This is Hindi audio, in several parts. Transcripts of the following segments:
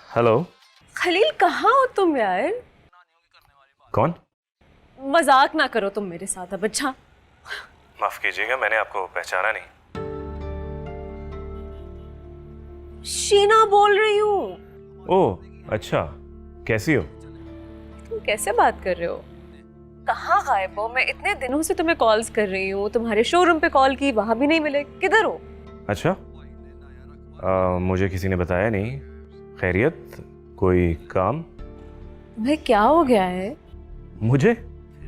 हेलो। खलील कहाँ हो तुम यार? कौन? मजाक ना करो तुम मेरे साथ अब। अच्छा माफ कीजिएगा, मैंने आपको पहचाना नहीं। शीना बोल रही हूँ। ओह अच्छा, कैसी हो? तुम कैसे बात कर रहे हो? कहाँ गायब हो? मैं इतने दिनों से तुम्हें कॉल्स कर रही हूँ, तुम्हारे शोरूम पे कॉल की, वहां भी नहीं मिले। किधर हो? अच्छा, मुझे किसी ने बताया नहीं। खैरियत? कोई काम? तुम्हें क्या हो गया है? मुझे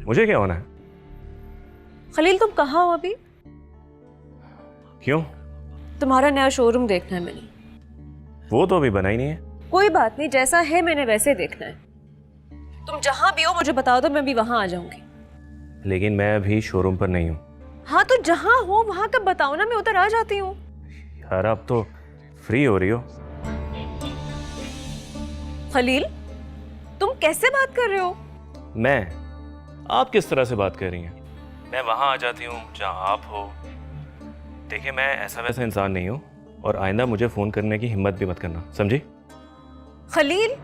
मुझे क्या होना है? खलील तुम कहाँ हो अभी? क्यों? तुम्हारा नया शोरूम देखना है मैंने। वो तो अभी बना ही नहीं है। कोई बात नहीं, जैसा है मैंने वैसे देखना है। तुम जहां भी हो मुझे बता दो, मैं भी वहां आ जाऊंगी। लेकिन मैं अभी शोरूम पर नहीं हूँ। हाँ तो जहां हो वहां का बताओ ना, मैं उधर आ जाती हूँ। यार आप तो फ्री हो रही हो। खलील तुम कैसे बात कर रहे हो? मैं? आप किस तरह से बात कर रही हैं? मैं वहां आ जाती हूँ जहां आप हो। देखिए मैं ऐसा वैसा इंसान नहीं हूँ, और आइंदा मुझे फोन करने की हिम्मत भी मत करना, समझी? खलील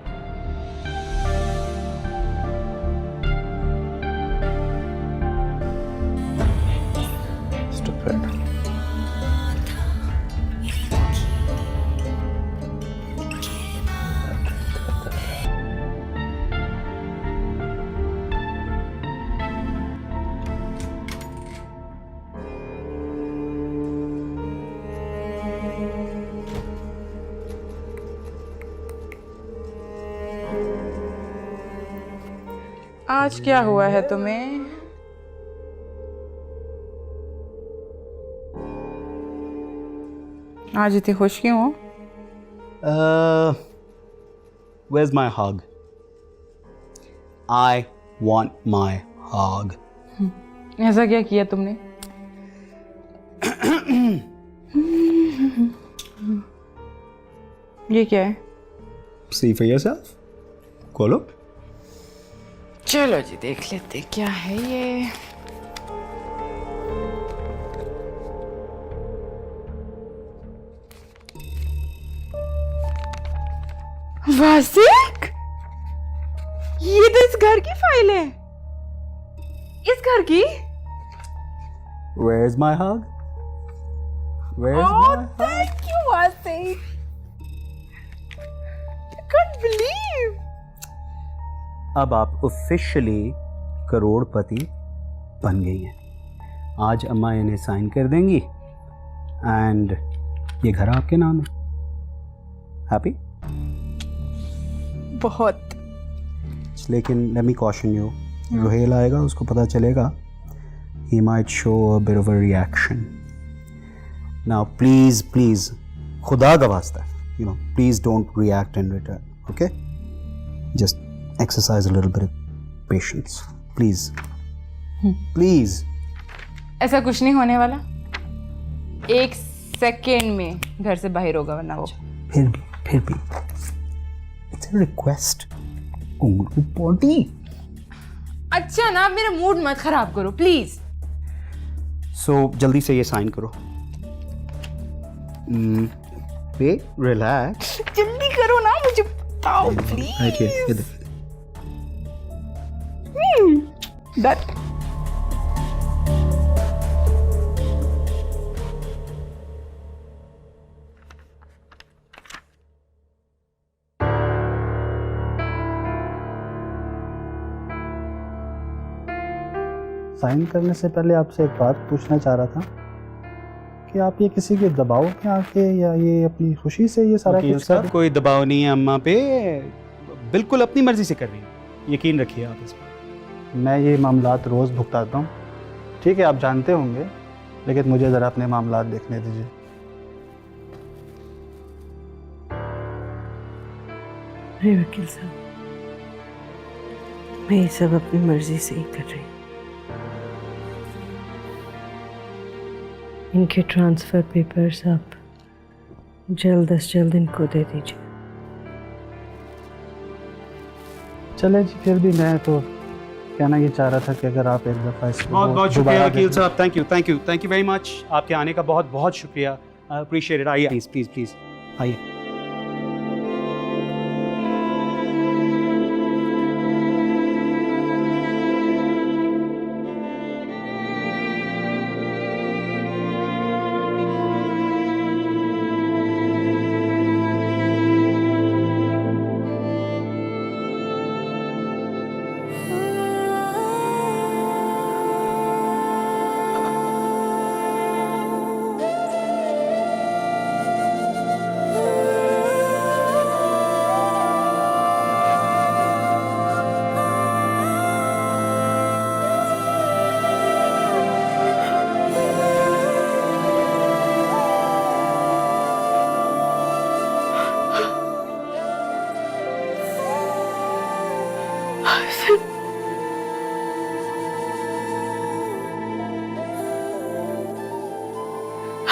आज क्या हुआ है तुम्हें? आज इतनी खुश क्यों हो? Where's my hug? I want my hug. ऐसा क्या किया तुमने? ये क्या है? See for yourself. खोलो। चलो जी देख लेते क्या है ये। वासिक, ये तो इस घर की फाइल है। इस घर की? Where's my hug? Where's my hug? Thank you, Wasik. I can't believe. अब आप ऑफिशियली करोड़पति बन गई हैं। आज अम्मा इन्हें साइन कर देंगी एंड ये घर आपके नाम है। हैप्पी? बहुत। लेकिन let me caution you, Rohel आएगा, उसको पता चलेगा, he might show a bit of a reaction. Now please खुदा का वास्ता, you know, please don't react in return, okay? Just exercise a little bit of patience, please. Please. ऐसा कुछ नहीं होने वाला। 1 सेकेंड में घर से बाहर होगा, वरना वो। फिर भी it's a request. उंगली पॉटी। अच्छा ना, मेरा मूड मत खराब करो प्लीज। So जल्दी से ये साइन करो। रिलैक्स। जल्दी करो ना, मुझे बताओ प्लीज। राइट हियर, इधर। That साइन करने से पहले आपसे एक बात पूछना चाह रहा था कि आप ये किसी के दबाव में आके या ये अपनी खुशी से ये सारा कुछ कर? कोई दबाव नहीं है अम्मा पे, बिल्कुल अपनी मर्जी से कर रही है, यकीन रखिए आप इस पर। मैं ये मामलात रोज़ भुगताता हूँ, ठीक है, आप जानते होंगे, लेकिन मुझे ज़रा अपने मामलात देखने दीजिए। अरे वकील साहब, मैं ये सब अपनी मर्जी से ही कर रही हूँ। इनके ट्रांसफर पेपर्स आप जल्द से जल्द इनको दे दीजिए। चले जी, फिर भी मैं तो कहना ये चाह रहा था कि अगर आप एक दफ़ा इसको बहुत शुक्रिया वकील साहब, थैंक यू वेरी मच। आपके आने का बहुत बहुत शुक्रिया, अप्रिशिएट इट। आइए प्लीज़ आइए।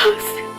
उसने